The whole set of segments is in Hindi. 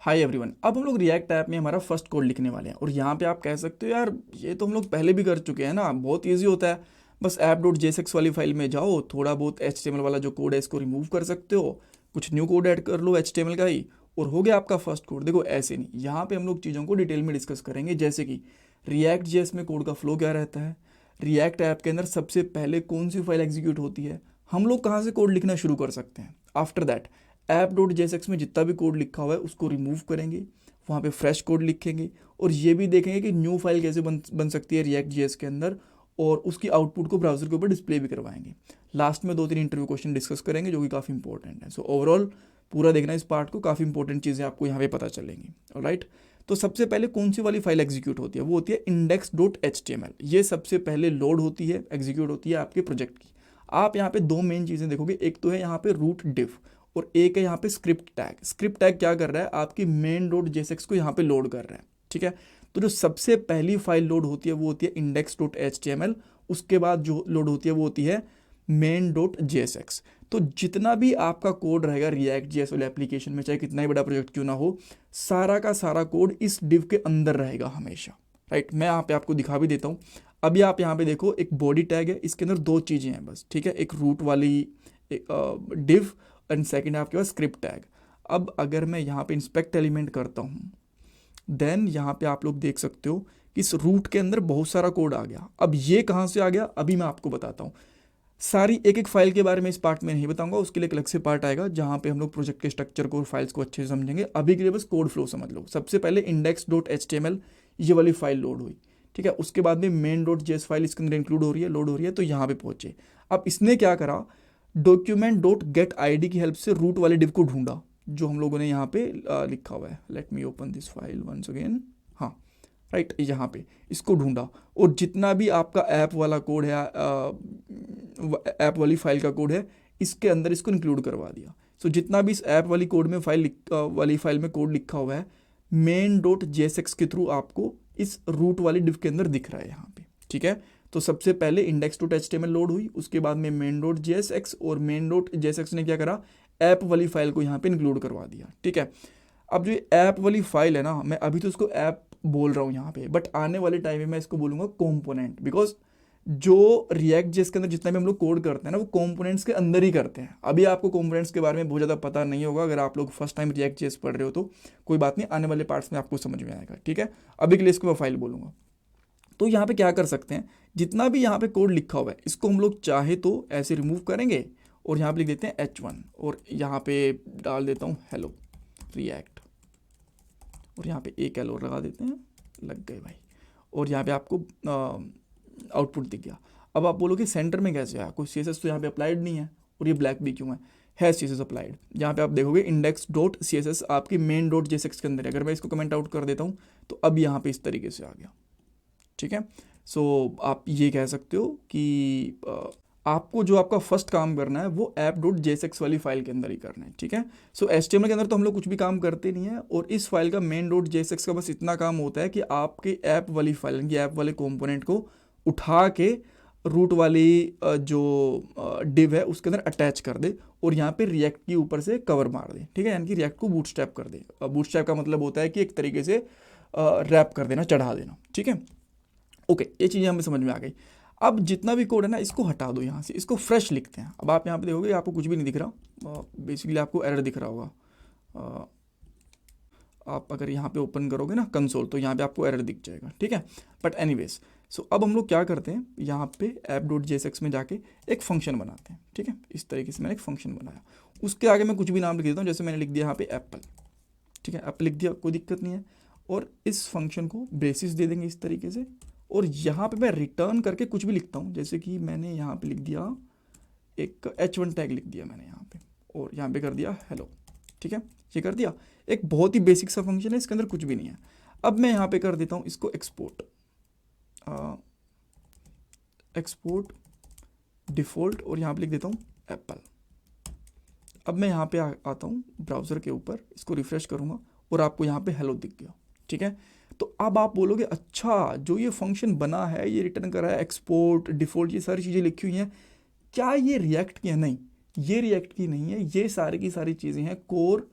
Hi everyone. अब हम लोग रिएक्ट ऐप में हमारा फर्स्ट कोड लिखने वाले हैं और यहाँ पे आप कह सकते हो यार ये तो हम लोग पहले भी कर चुके हैं ना, बहुत इजी होता है। बस app.jsx वाली फाइल में जाओ, थोड़ा बहुत HTML वाला जो कोड है इसको रिमूव कर सकते हो, कुछ न्यू कोड ऐड कर लो HTML का ही, और हो गया आपका फर्स्ट कोड। देखो ऐसे नहीं, यहाँ पे हम लोग चीज़ों को डिटेल में डिस्कस करेंगे, जैसे कि रिएक्ट जेएस में कोड का फ्लो क्या रहता है, रिएक्ट ऐप के अंदर सबसे पहले कौन सी फाइल एग्जीक्यूट होती है, हम लोग कहाँ से कोड लिखना शुरू कर सकते हैं। आफ्टर दैट app.jsx में जितना भी कोड लिखा हुआ है उसको रिमूव करेंगे, वहाँ पे फ्रेश कोड लिखेंगे और ये भी देखेंगे कि न्यू फाइल कैसे बन सकती है रिएक्ट जेएस के अंदर, और उसकी आउटपुट को ब्राउजर के ऊपर डिस्प्ले भी करवाएंगे। लास्ट में 2-3 इंटरव्यू क्वेश्चन डिस्कस करेंगे जो कि काफ़ी इंपॉर्टेंट है। सो ओवरऑल पूरा देखना इस पार्ट को, काफ़ी इंपॉर्टेंट चीज़ें आपको यहाँ पे पता चलेंगी। ऑलराइट, तो सबसे पहले कौन सी वाली फाइल एग्जीक्यूट होती है, वो होती है index.html। ये सबसे पहले लोड होती है, एग्जीक्यूट होती है आपके प्रोजेक्ट की। आप यहाँ पे दो मेन चीज़ें देखोगे, एक तो है यहाँ पे रूट डिव और एक है यहाँ पे स्क्रिप्ट टैग। स्क्रिप्ट टैग क्या कर रहा है, आपकी main.jsx को यहाँ पे लोड कर रहा है। ठीक है, तो जो सबसे पहली फाइल लोड होती है वो होती है index.html, उसके बाद जो लोड होती है वो होती है main.jsx। तो जितना भी आपका कोड रहेगा रिएक्ट जेएस वाले एप्लीकेशन में, चाहे कितना ही बड़ा प्रोजेक्ट क्यों ना हो, सारा का सारा कोड इस डिव के अंदर रहेगा हमेशा। राइट, मैं यहाँ पे आपको दिखा भी देता हूँ। अभी आप यहाँ पे देखो, एक बॉडी टैग है, इसके अंदर दो चीज़ें हैं बस। ठीक है, एक रूट वाली डिव एंड सेकेंड है आपके पास स्क्रिप्ट टैग। अब अगर मैं यहाँ पे इंस्पेक्ट एलिमेंट करता हूँ, देन यहाँ पे आप लोग देख सकते हो कि इस रूट के अंदर बहुत सारा कोड आ गया। अब ये कहाँ से आ गया, अभी मैं आपको बताता हूँ। सारी एक एक फाइल के बारे में इस पार्ट में नहीं बताऊंगा, उसके लिए एक अलग से पार्ट आएगा जहाँ पे हम लोग प्रोजेक्ट के स्ट्रक्चर को और फाइल्स को अच्छे से समझेंगे। अभी के लिए बस कोड फ्लो समझ लो। सबसे पहले index.html ये वाली फाइल लोड हुई, ठीक है, उसके बाद में main.js फाइल इसके अंदर इंक्लूड हो रही है, लोड हो रही है, तो यहाँ पे पहुंचे। अब इसने क्या करा, document.getID की हेल्प से रूट वाले डिव को ढूंढा जो हम लोगों ने यहाँ पे लिखा हुआ है। Let me open this file once again. हाँ राइट, यहाँ पे इसको ढूंढा और जितना भी आपका ऐप वाला कोड है, ऐप वाली फाइल का कोड है, इसके अंदर इसको इंक्लूड करवा दिया। सो जितना भी इस ऐप वाली कोड में वाली फाइल में कोड लिखा हुआ है, main.jsx के थ्रू आपको इस रूट वाली डिव के अंदर दिख रहा है यहाँ पे। ठीक है, तो सबसे पहले index.html लोड हुई, उसके बाद में main.jsx, और main.jsx ने क्या करा, ऐप वाली फाइल को यहाँ पे इंक्लूड करवा दिया। ठीक है, अब जो ऐप वाली फाइल है ना, मैं अभी तो इसको ऐप बोल रहा हूँ यहाँ पे, बट आने वाले टाइम में मैं इसको बोलूँगा कंपोनेंट, बिकॉज जो रिएक्ट जेएस के अंदर जितना भी हम लोग कोड करते हैं ना, वो कंपोनेंट्स के अंदर ही करते हैं। अभी आपको कंपोनेंट्स के बारे में बहुत ज़्यादा पता नहीं होगा, अगर आप लोग फर्स्ट टाइम रिएक्ट जेएस पढ़ रहे हो तो कोई बात नहीं, आने वाले पार्ट्स में आपको समझ में आएगा। ठीक है, अभी के लिए इसको मैं फाइल बोलूँगा। तो यहाँ पे क्या कर सकते हैं, जितना भी यहाँ पे कोड लिखा हुआ है इसको हम लोग चाहे तो ऐसे रिमूव करेंगे और यहाँ पे लिख देते हैं h1 और यहाँ पे डाल देता हूँ हेलो रिएक्ट, और यहाँ पे एक एल और लगा देते हैं, लग गए भाई, और यहाँ पे आपको आउटपुट दिख गया। अब आप बोलोगे सेंटर में कैसे आया, कोई CSS तो यहाँ पे अप्लाइड नहीं है, और ये ब्लैक भी क्यों है CSS अप्लाइड। यहाँ पे आप देखोगे index.css आपकी main.jsx के अंदर है। अगर मैं इसको कमेंट आउट कर देता हूँ तो अब यहाँ पे इस तरीके से आ गया। ठीक है, सो आप ये कह सकते हो कि आपको जो आपका फर्स्ट काम करना है वो app.jsx वाली फाइल के अंदर ही करना है। ठीक है, सो HTML के अंदर तो हम लोग कुछ भी काम करते नहीं है, और इस फाइल का main.jsx का बस इतना काम होता है कि आपके ऐप वाली फाइल, यानी ऐप वाले कंपोनेंट को उठा के रूट वाली जो डिव है उसके अंदर अटैच कर दे और यहाँ पे रिएक्ट के ऊपर से कवर मार दे। ठीक है, यानी कि रिएक्ट को बूटस्ट्रैप कर दे। बूटस्ट्रैप का मतलब होता है कि एक तरीके से रैप कर देना, चढ़ा देना। ठीक है, ओके, ये चीज़ें हमें समझ में आ गई। अब जितना भी कोड है ना इसको हटा दो यहाँ से, इसको फ्रेश लिखते हैं। अब आप यहाँ पे देखोगे आपको कुछ भी नहीं दिख रहा, बेसिकली आपको एरर दिख रहा होगा। आप अगर यहाँ पे ओपन करोगे ना कंसोल तो यहाँ पे आपको एरर दिख जाएगा। ठीक है, बट एनीवेज, सो अब हम लोग क्या करते हैं, यहाँ पे app.jsx में जाके एक फंक्शन बनाते हैं। ठीक है, इस तरीके से मैंने एक फंक्शन बनाया, उसके आगे मैं कुछ भी नाम लिख देता हूँ, जैसे मैंने लिख दिया यहाँ पे एप्पल। ठीक है, एप्पल लिख दिया, कोई दिक्कत नहीं है, और इस फंक्शन को बेसिस दे देंगे इस तरीके से, और यहाँ पे मैं रिटर्न करके कुछ भी लिखता हूँ, जैसे कि मैंने यहाँ पे लिख दिया एक h1 टैग लिख दिया मैंने यहाँ पे, और यहाँ पे कर दिया हेलो। ठीक है, ये कर दिया, एक बहुत ही बेसिक सा फंक्शन है, इसके अंदर कुछ भी नहीं है। अब मैं यहाँ पे कर देता हूँ इसको एक्सपोर्ट डिफ़ॉल्ट, और यहाँ पे लिख देता हूँ एप्पल। अब मैं यहाँ पे आता हूँ ब्राउज़र के ऊपर, इसको रिफ्रेश करूँगा और आपको यहाँ पे हेलो दिख गया। ठीक है, तो अब आप बोलोगे अच्छा जो ये फंक्शन बना है, ये रिटर्न कर रहा है, एक्सपोर्ट डिफ़ॉल्ट, ये सारी चीज़ें लिखी हुई हैं, क्या ये रिएक्ट की है? नहीं, ये रिएक्ट की नहीं है, ये सारी की सारी चीज़ें हैं कोर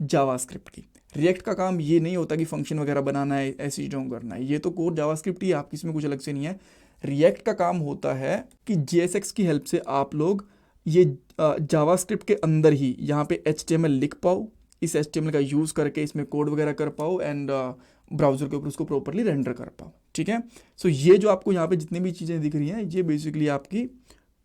जावास्क्रिप्ट की। रिएक्ट का काम ये नहीं होता कि फंक्शन वगैरह बनाना है, ऐसी चीज़ों को करना है, ये तो कोर जावास्क्रिप्ट ही है आपकी, इसमें कुछ अलग से नहीं है। रिएक्ट का काम होता है कि JSX की हेल्प से आप लोग ये जावास्क्रिप्ट के अंदर ही यहाँ पे HTML लिख पाओ, इस HTML का यूज़ करके इसमें कोड वगैरह कर पाओ एंड ब्राउज़र के ऊपर उसको प्रॉपरली रेंडर कर पाओ, ठीक है। सो ये जो आपको यहाँ पे जितनी भी चीज़ें दिख रही हैं ये बेसिकली आपकी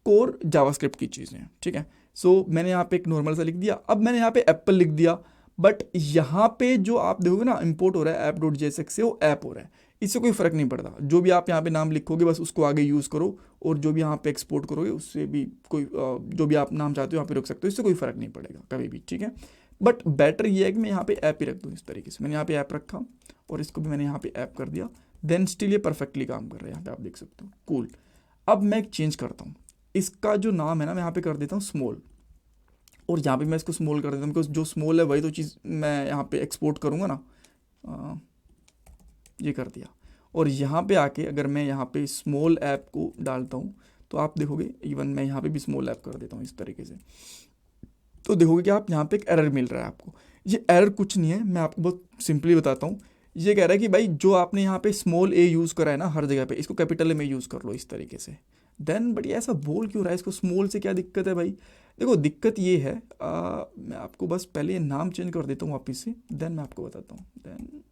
कोर जावास्क्रिप्ट की चीज़ें हैं, ठीक है। सो मैंने यहाँ पे एक नॉर्मल सा लिख दिया, अब मैंने यहाँ पे एप्पल लिख दिया, बट यहाँ पे जो आप देखोगे ना इंपोर्ट हो रहा है app.jsx से, वो ऐप हो रहा है, इससे कोई फ़र्क नहीं पड़ता। जो भी आप यहाँ पे नाम लिखोगे बस उसको आगे यूज़ करो, और जो भी यहाँ पे एक्सपोर्ट करोगे उससे भी कोई जो भी आप नाम चाहते हो यहाँ पे रख सकते हो, इससे कोई फ़र्क नहीं पड़ेगा कभी भी, ठीक है। बट बेटर ये है कि मैं यहाँ पे ऐप ही रख दूँ इस तरीके से। मैंने यहाँ पे ऐप रखा और इसको भी मैंने यहाँ पे ऐप कर दिया, देन स्टिल ये परफेक्टली काम कर रहा है, यहाँ पे आप देख सकते हो, कूल। अब मैं एक चेंज करता हूँ, इसका जो नाम है ना मैं यहाँ पे कर देता हूँ स्मॉल, और यहाँ पे मैं इसको स्मॉल कर देता हूँ बिकॉज जो स्मॉल है वही तो चीज़ मैं यहाँ पे एक्सपोर्ट करूँगा ना। ये कर दिया, और यहाँ पे आके अगर मैं यहाँ पे स्मॉल ऐप को डालता हूँ तो आप देखोगे, इवन मैं यहाँ पे भी स्मॉल ऐप कर देता हूँ इस तरीके से, तो देखोगे कि आप यहाँ पे एक एरर मिल रहा है आपको। ये एरर कुछ नहीं है, मैं आपको बहुत सिंपली बताता हूँ। ये कह रहा है कि भाई जो आपने यहाँ पे स्मॉल ए यूज़ करा है ना हर जगह पे, इसको कैपिटल ए में यूज़ कर लो इस तरीके से। देन बट ये ऐसा बोल क्यों रहा है, इसको स्मॉल से क्या दिक्कत है भाई? देखो दिक्कत ये है, मैं आपको बस पहले ये नाम चेंज कर देता हूँ वापस से, देन मैं आपको बताता हूँ। देन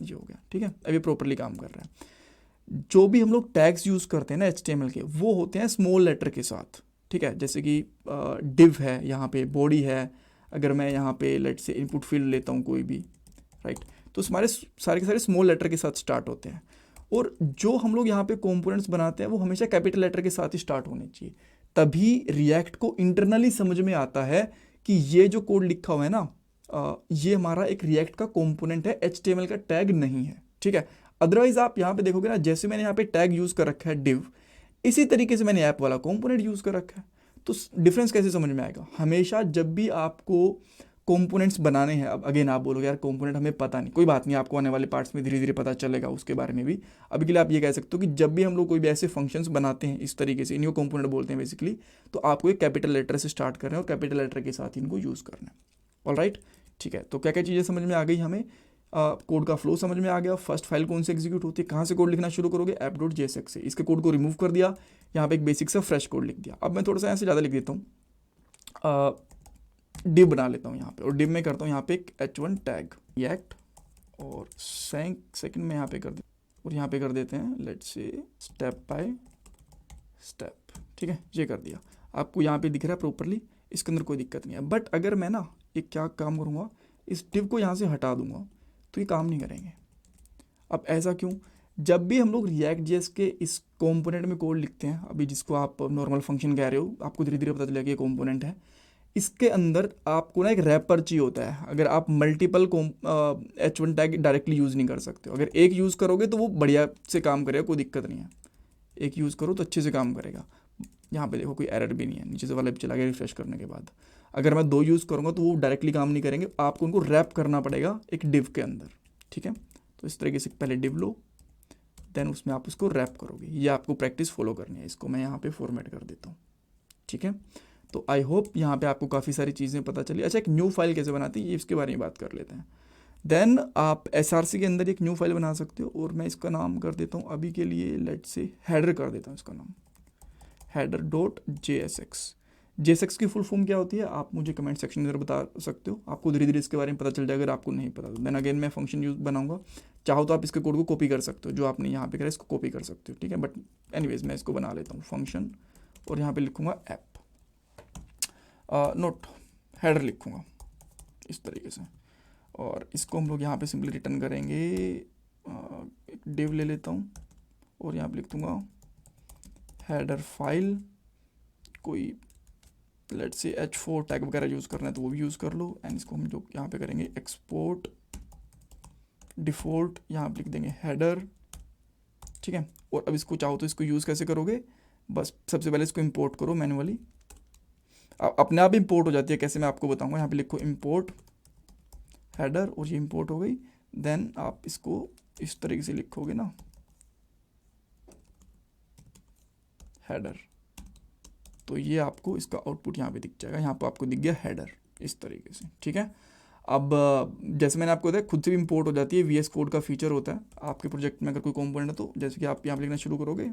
ये हो गया, ठीक है, अब ये प्रॉपरली काम कर रहा है। जो भी हम लोग टैग्स यूज़ करते हैं ना HTML के, वो होते हैं स्मॉल लेटर के साथ, ठीक है। जैसे कि डिव है, यहाँ पे बॉडी है, अगर मैं यहाँ पे लेट से इनपुट फील्ड लेता हूँ कोई भी, राइट, तो हमारे सारे के सारे स्मॉल लेटर के साथ स्टार्ट होते हैं। और जो हम लोग यहाँ पे कंपोनेंट्स बनाते हैं वो हमेशा कैपिटल लेटर के साथ ही स्टार्ट होने चाहिए, तभी रिएक्ट को इंटरनली समझ में आता है कि ये जो कोड लिखा हुआ है ना, ये हमारा एक रिएक्ट का कंपोनेंट है, HTML का टैग नहीं है, ठीक है। अदरवाइज आप यहाँ पे देखोगे ना, जैसे मैंने यहाँ पे टैग यूज़ कर रखा है डिव, इसी तरीके से मैंने ऐप वाला कंपोनेंट यूज़ कर रखा है। तो डिफरेंस कैसे समझ में आएगा? हमेशा जब भी आपको कंपोनेंट्स बनाने हैं, अब अगेन आप बोलोगे यार कंपोनेंट हमें पता नहीं, कोई बात नहीं, आपको आने वाले पार्ट्स में धीरे धीरे पता चलेगा उसके बारे में भी। अभी के लिए आप ये कह सकते हो कि जब भी हम लोग कोई भी ऐसे फंक्शंस बनाते हैं इस तरीके से, इनको कंपोनेंट बोलते हैं बेसिकली, तो आपको एक कैपिटल लेटर से स्टार्ट करना है और कैपिटल लेटर के साथ इनको यूज़ करना है। ऑलराइट, ठीक है। तो क्या क्या चीज़ें समझ में आ गई हमें? कोड का फ्लो समझ में आ गया, फर्स्ट फाइल कौन से एग्जीक्यूट होती है, कहाँ से कोड लिखना शुरू करोगे, app.jsx से। इसके कोड को रिमूव कर दिया, यहाँ पे एक बेसिक सा फ्रेश कोड लिख दिया। अब मैं थोड़ा सा यहाँ से ज़्यादा लिख देता हूँ, डिव बना लेता हूँ यहाँ पे, और डिव में करता हूँ यहाँ पे एक h1 टैग रिएक्ट, और सेकंड में यहाँ पे कर दे, और यहाँ पे कर देते हैं let's say step by step, ठीक है। ये कर दिया, आपको यहाँ पे दिख रहा है प्रॉपरली, इसके अंदर कोई दिक्कत नहीं है। बट अगर मैं ना एक क्या काम करूँगा, इस डिव को यहाँ से हटा दूंगा तो ये काम नहीं करेंगे। अब ऐसा क्यों? जब भी हम लोग React.js के इस कंपोनेंट में कोड लिखते हैं, अभी जिसको आप नॉर्मल फंक्शन कह रहे हो, आपको धीरे धीरे पता चलेगा ये कंपोनेंट है, इसके अंदर आपको ना एक रैपर चाहिए होता है। अगर आप multiple H1 tag directly use नहीं कर सकते हो, अगर एक यूज़ करोगे तो वो बढ़िया से काम करेगा, कोई दिक्कत नहीं है, एक यूज़ करो तो अच्छे से काम करेगा। यहाँ पे देखो कोई एरर भी नहीं है, नीचे से वाला भी चला गया रिफ्रेश करने के बाद। अगर मैं 2 यूज़ करूँगा तो वो डायरेक्टली काम नहीं करेंगे, आपको उनको रैप करना पड़ेगा एक डिव के अंदर, ठीक है। तो इस तरीके से पहले डिव लो, देन उसमें आप उसको रैप करोगे। ये आपको प्रैक्टिस फॉलो करनी है। इसको मैं यहाँ पे फॉर्मेट कर देता हूँ, ठीक है। तो आई होप यहाँ पे आपको काफ़ी सारी चीज़ें पता चली। अच्छा, एक न्यू फाइल कैसे बनाती है ये इसके बारे में बात कर लेते हैं। देन आप SRC के अंदर एक न्यू फाइल बना सकते हो, और मैं इसका नाम कर देता हूँ अभी के लिए लेट से हेडर कर देता हूँ इसका नाम, header.jsx। JSX की फुल फॉर्म क्या होती है आप मुझे कमेंट सेक्शन में बता सकते हो, आपको धीरे धीरे इसके बारे में पता चल जाएगा अगर आपको नहीं पता तो। देन अगेन मैं फंक्शन यूज बनाऊंगा, चाहो तो आप इसके कोड को कॉपी कर सकते हो, जो आपने यहाँ पे करा इसको कॉपी कर सकते हो, ठीक है। बट एनीवेज मैं इसको बना लेता हूँ फंक्शन, और यहाँ पे लिखूंगा ऐप, नोट हेडर लिखूंगा इस तरीके से, और इसको हम लोग यहाँ पे सिंपली रिटर्न करेंगे। एक डिव ले लेता हूँ और यहाँ पे लिख दूँगा हेडर फाइल, कोई लेट्स से H4 टैग वगैरह यूज़ करना है तो वो भी यूज़ कर लो। एंड इसको हम जो यहाँ पे करेंगे एक्सपोर्ट डिफ़ॉल्ट, यहाँ पे लिख देंगे हेडर, ठीक है। और अब इसको चाहो तो इसको यूज़ कैसे करोगे, बस सबसे पहले इसको इंपोर्ट करो मैन्युअली, अपने आप इंपोर्ट हो जाती है, कैसे मैं आपको बताऊंगा। यहाँ पे लिखो इंपोर्ट हेडर, और ये इंपोर्ट हो गई। देन आप इसको इस तरीके से लिखोगे ना, हेडर, तो ये आपको इसका आउटपुट यहाँ पे दिख जाएगा। यहाँ पे आपको दिख गया हेडर इस तरीके से, ठीक है। अब जैसे मैंने आपको बताया खुद से भी इंपोर्ट हो जाती है, VS कोड का फीचर होता है आपके प्रोजेक्ट में। अगर कोई कंपोनेंट है तो जैसे कि आप यहाँ लिखना शुरू करोगे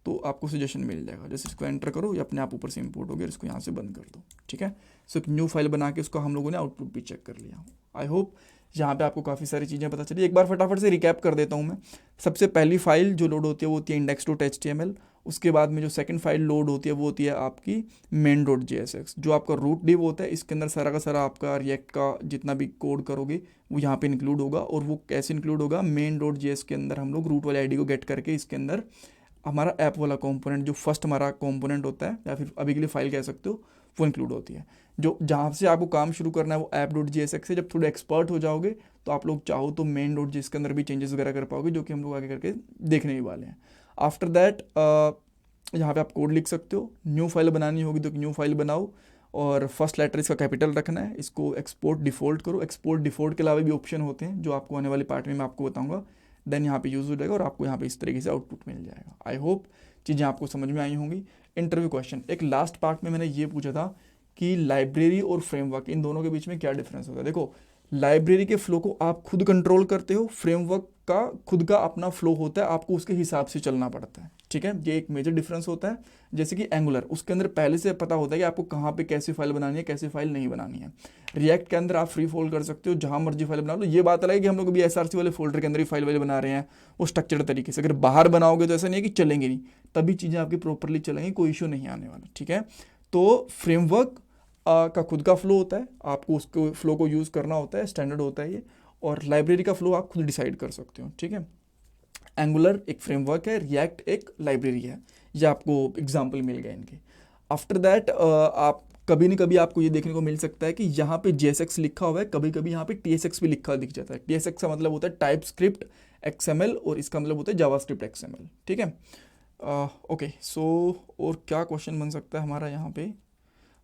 तो आपको सजेशन मिल जाएगा, जैसे इसको एंटर करो ये अपने आप ऊपर से इंपोर्ट हो गया, इसको यहाँ से बंद कर दो, ठीक है। सो एक न्यू फाइल बना के उसको हम लोगों ने आउटपुट भी चेक कर लिया। आई होप यहाँ पे आपको काफ़ी सारी चीज़ें पता चली। एक बार फटाफट से रिकैप कर देता हूँ मैं। सबसे पहली फाइल जो लोड होती है वो होती है index.html। उसके बाद में जो सेकंड फाइल लोड होती है वो होती है आपकी main.jsx। जो आपका रूट डिव होता है इसके अंदर सारा का सारा आपका रिएक्ट का जितना भी कोड करोगे वो यहाँ पे इंक्लूड होगा। और वो कैसे इंक्लूड होगा, main.js के अंदर हम लोग रूट वाले आईडी को गेट करके इसके अंदर हमारा ऐप वाला कंपोनेंट जो फर्स्ट हमारा कंपोनेंट होता है या फिर अभी के लिए फाइल कह सकते हो वो इंक्लूड होती है। जो जहाँ से आपको काम शुरू करना है वो app.jsx से। जब थोड़े एक्सपर्ट हो जाओगे तो आप लोग चाहो तो main.js के अंदर भी चेंजेस वगैरह कर पाओगे, जो कि हम लोग आगे करके देखने ही वाले हैं। आफ्टर दैट यहाँ पे आप कोड लिख सकते हो। न्यू फाइल बनानी होगी तो न्यू फाइल बनाओ और फर्स्ट लेटर इसका कैपिटल रखना है। इसको एक्सपोर्ट डिफ़ॉल्ट करो। एक्सपोर्ट डिफ़ॉल्ट के अलावा भी ऑप्शन होते हैं जो आपको आने वाले पार्ट में मैं आपको बताऊंगा। देन यहाँ पे यूज़ हो जाएगा और आपको यहाँ पे इस तरीके से आउटपुट मिल जाएगा। आई होप चीज़ें आपको समझ में आई होंगी। इंटरव्यू क्वेश्चन, एक लास्ट पार्ट में मैंने ये पूछा था कि लाइब्रेरी और फ्रेमवर्क इन दोनों के बीच में क्या डिफरेंस होता है। देखो, लाइब्रेरी के फ्लो को आप खुद कंट्रोल करते हो, फ्रेमवर्क का खुद का अपना फ्लो होता है, आपको उसके हिसाब से चलना पड़ता है, ठीक है। ये एक मेजर डिफरेंस होता है। जैसे कि एंगुलर, उसके अंदर पहले से पता होता है कि आपको कहाँ पे कैसी फाइल बनानी है, कैसी फाइल नहीं बनानी है। रिएक्ट के अंदर आप फ्री फॉल कर सकते हो, जहाँ मर्जी फाइल बना लो। ये बात अलग है कि हम लोग अभी SRC वाले फोल्डर के अंदर ही फाइल वाइल बना रहे हैं वो स्ट्रक्चर्ड तरीके से। अगर बाहर बनाओगे तो ऐसा नहीं है कि चलेंगे नहीं, तभी चीज़ें आपकी प्रॉपरली चलेंगी, कोई इशू नहीं आने वाला, ठीक है। तो फ्रेमवर्क का खुद का फ्लो होता है, आपको उसको फ्लो को यूज़ करना होता है, स्टैंडर्ड होता है ये। और लाइब्रेरी का फ्लो आप खुद डिसाइड कर सकते हो, ठीक है। एंगुलर एक फ्रेमवर्क है, रिएक्ट एक लाइब्रेरी है। ये आपको एग्जाम्पल मिल गए इनके। आफ्टर दैट आप कभी न कभी आपको ये देखने को मिल सकता है कि यहाँ पे JSX लिखा हुआ है, कभी कभी यहाँ पे TSX भी लिखा दिख जाता है। TSX का मतलब होता है टाइप स्क्रिप्ट XML और इसका मतलब होता है जावास्क्रिप्ट XML, ठीक है। ओके, सो और क्या क्वेश्चन बन सकता है हमारा यहाँ पे।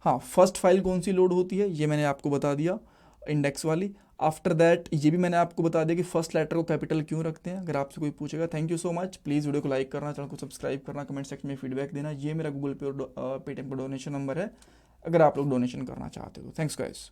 हाँ, फर्स्ट फाइल कौन सी लोड होती है ये मैंने आपको बता दिया, इंडेक्स वाली। आफ्टर दैट ये भी मैंने आपको बता दिया कि फर्स्ट लेटर को कैपिटल क्यों रखते हैं, अगर आपसे कोई पूछेगा। Thank you so much. Please video को लाइक करना, चैनल को सब्सक्राइब करना, कमेंट सेक्शन में फीडबैक देना। ये मेरा गूगल पे और पेटीएम का डोनेशन नंबर है अगर आप लोग डोनेशन करना चाहते हो। Thanks guys.